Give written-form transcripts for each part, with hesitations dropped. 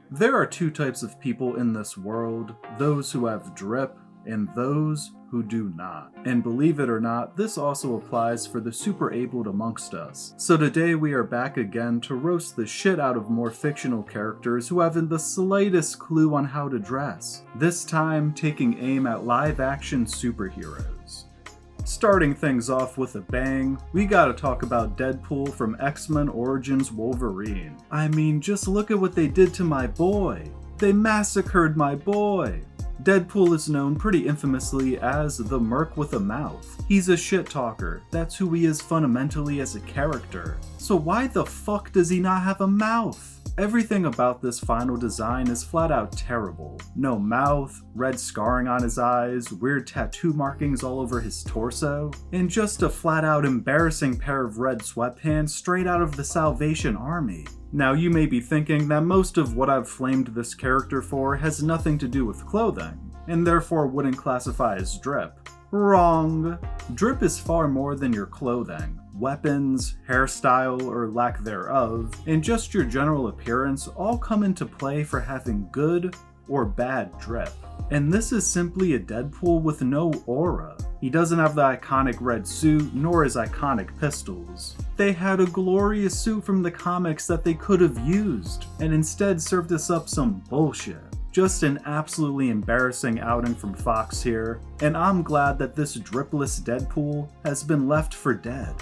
There are two types of people in this world, those who have drip and those who do not. And believe it or not, this also applies for the super abled amongst us. So today we are back again to roast the shit out of more fictional characters who haven't the slightest clue on how to dress. This time taking aim at live action superheroes. Starting things off with a bang, we gotta talk about Deadpool from X-Men Origins Wolverine. I mean, just look at what they did to my boy. They massacred my boy. Deadpool is known pretty infamously as the Merc with a Mouth. He's a shit talker. That's who he is fundamentally as a character. So why the fuck does he not have a mouth? Everything about this final design is flat out terrible. No mouth, red scarring on his eyes, weird tattoo markings all over his torso, and just a flat out embarrassing pair of red sweatpants straight out of the Salvation Army. Now you may be thinking that most of what I've flamed this character for has nothing to do with clothing, and therefore wouldn't classify as drip. Wrong! Drip is far more than your clothing. Weapons, hairstyle, or lack thereof, and just your general appearance all come into play for having good or bad drip. And this is simply a Deadpool with no aura. He doesn't have the iconic red suit, nor his iconic pistols. They had a glorious suit from the comics that they could have used, and instead served us up some bullshit. Just an absolutely embarrassing outing from Fox here, and I'm glad that this dripless Deadpool has been left for dead.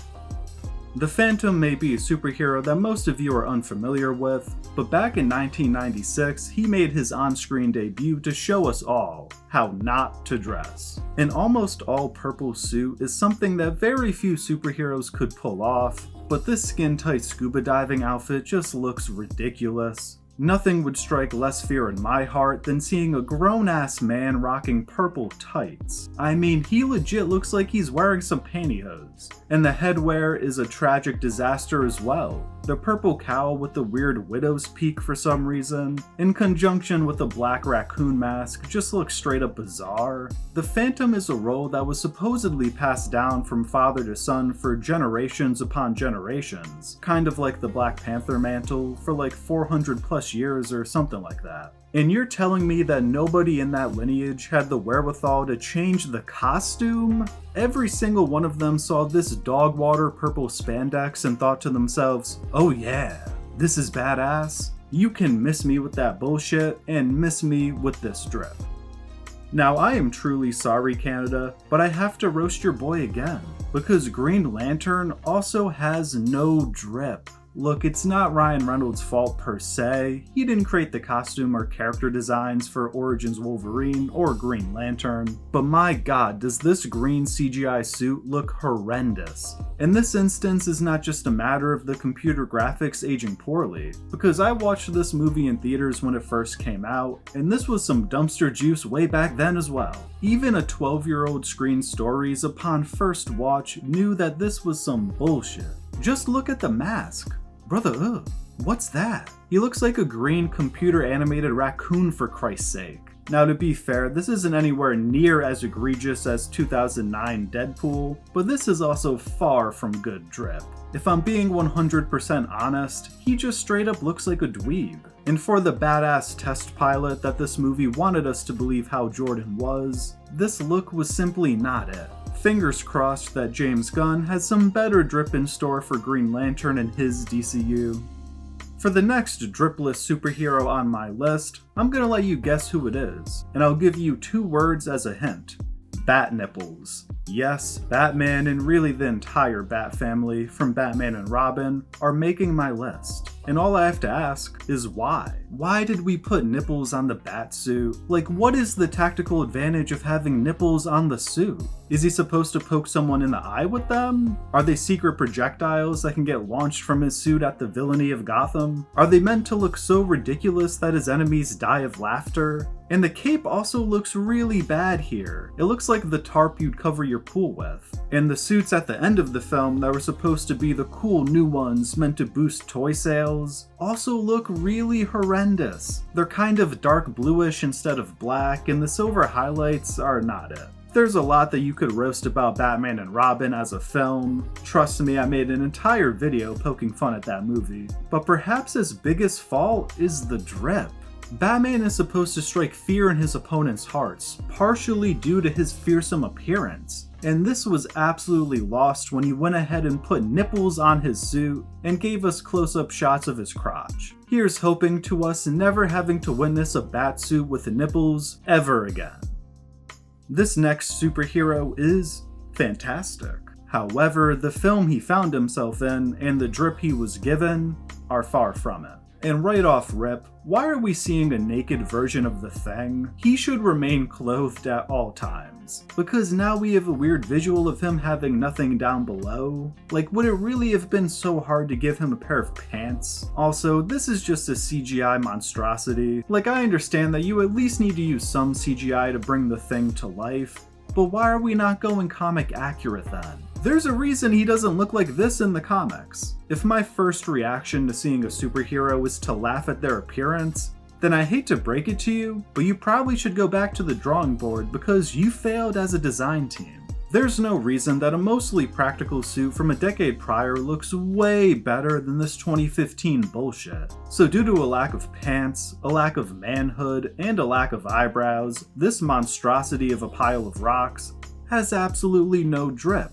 The Phantom may be a superhero that most of you are unfamiliar with, but back in 1996, he made his on-screen debut to show us all how not to dress. An almost all purple suit is something that very few superheroes could pull off, but this skin-tight scuba diving outfit just looks ridiculous. Nothing would strike less fear in my heart than seeing a grown-ass man rocking purple tights. I mean, he legit looks like he's wearing some pantyhose. And the headwear is a tragic disaster as well. The purple cowl with the weird widow's peak for some reason, in conjunction with the black raccoon mask, just looks straight up bizarre. The Phantom is a role that was supposedly passed down from father to son for generations upon generations, kind of like the Black Panther mantle for like 400 plus years or something like that. And you're telling me that nobody in that lineage had the wherewithal to change the costume? Every single one of them saw this dog water purple spandex and thought to themselves, oh yeah, this is badass. You can miss me with that bullshit and miss me with this drip. Now I am truly sorry, Canada, but I have to roast your boy again, because Green Lantern also has no drip. Look, it's not Ryan Reynolds' fault per se. He didn't create the costume or character designs for Origins Wolverine or Green Lantern, but my god, does this green CGI suit look horrendous. And this instance is not just a matter of the computer graphics aging poorly, because I watched this movie in theaters when it first came out, and this was some dumpster juice way back then as well. Even a 12-year-old Screen Stories upon first watch knew that this was some bullshit. Just look at the mask. Brother, ugh, what's that? He looks like a green computer animated raccoon for Christ's sake. Now to be fair, this isn't anywhere near as egregious as 2009 Deadpool, but this is also far from good drip. If I'm being 100% honest, he just straight up looks like a dweeb. And for the badass test pilot that this movie wanted us to believe how Jordan was, this look was simply not it. Fingers crossed that James Gunn has some better drip in store for Green Lantern and his DCU. For the next dripless superhero on my list, I'm gonna let you guess who it is, and I'll give you 2 words as a hint. Bat nipples. Yes, Batman and really the entire Bat family, from Batman and Robin, are making my list. And all I have to ask is why? Why did we put nipples on the Batsuit? Like, what is the tactical advantage of having nipples on the suit? Is he supposed to poke someone in the eye with them? Are they secret projectiles that can get launched from his suit at the villainy of Gotham? Are they meant to look so ridiculous that his enemies die of laughter? And the cape also looks really bad here. It looks like the tarp you'd cover your pool with. And the suits at the end of the film that were supposed to be the cool new ones meant to boost toy sales also look really horrendous. They're kind of dark bluish instead of black, and the silver highlights are not it. There's a lot that you could roast about Batman and Robin as a film. Trust me, I made an entire video poking fun at that movie. But perhaps his biggest fault is the drip. Batman is supposed to strike fear in his opponent's hearts, partially due to his fearsome appearance, and this was absolutely lost when he went ahead and put nipples on his suit and gave us close-up shots of his crotch. Here's hoping to us never having to witness a Batsuit with nipples ever again. This next superhero is fantastic. However, the film he found himself in and the drip he was given are far from it. And right off rip, why are we seeing a naked version of the Thing? He should remain clothed at all times. Because now we have a weird visual of him having nothing down below. Like, would it really have been so hard to give him a pair of pants? Also, this is just a CGI monstrosity. Like, I understand that you at least need to use some CGI to bring the Thing to life, but why are we not going comic accurate then? There's a reason he doesn't look like this in the comics. If my first reaction to seeing a superhero is to laugh at their appearance, then I hate to break it to you, but you probably should go back to the drawing board because you failed as a design team. There's no reason that a mostly practical suit from a decade prior looks way better than this 2015 bullshit. So due to a lack of pants, a lack of manhood, and a lack of eyebrows, this monstrosity of a pile of rocks has absolutely no drip.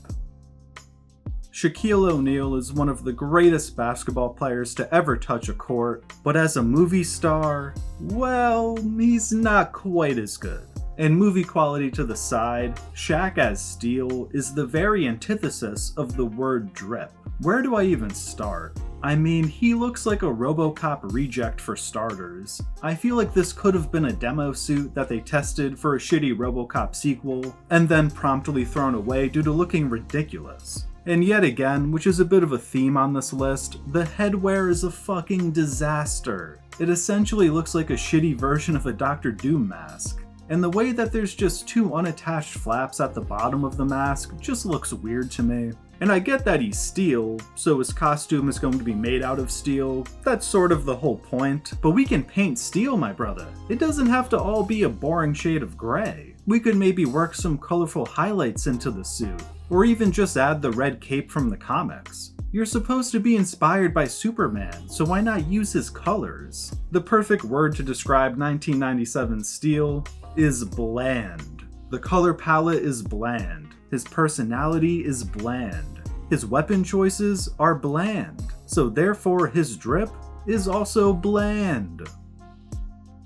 Shaquille O'Neal is one of the greatest basketball players to ever touch a court, but as a movie star, well, he's not quite as good. And movie quality to the side, Shaq as Steel is the very antithesis of the word drip. Where do I even start? I mean, he looks like a RoboCop reject for starters. I feel like this could have been a demo suit that they tested for a shitty RoboCop sequel, and then promptly thrown away due to looking ridiculous. And yet again, which is a bit of a theme on this list, the headwear is a fucking disaster. It essentially looks like a shitty version of a Dr. Doom mask. And the way that there's just two unattached flaps at the bottom of the mask just looks weird to me. And I get that he's steel, so his costume is going to be made out of steel. That's sort of the whole point. But we can paint steel, my brother. It doesn't have to all be a boring shade of gray. We could maybe work some colorful highlights into the suit, or even just add the red cape from the comics. You're supposed to be inspired by Superman, so why not use his colors? The perfect word to describe 1997 Steel is bland. The color palette is bland. His personality is bland. His weapon choices are bland. So therefore his drip is also bland.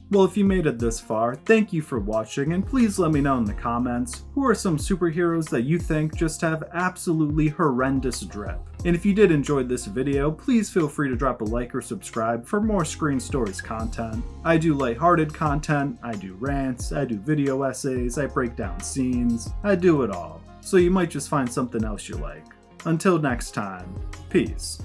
Well, if you made it this far, thank you for watching, and please let me know in the comments who are some superheroes that you think just have absolutely horrendous drip. And if you did enjoy this video, please feel free to drop a like or subscribe for more Screen Stories content. I do lighthearted content, I do rants, I do video essays, I break down scenes, I do it all. So you might just find something else you like. Until next time, peace.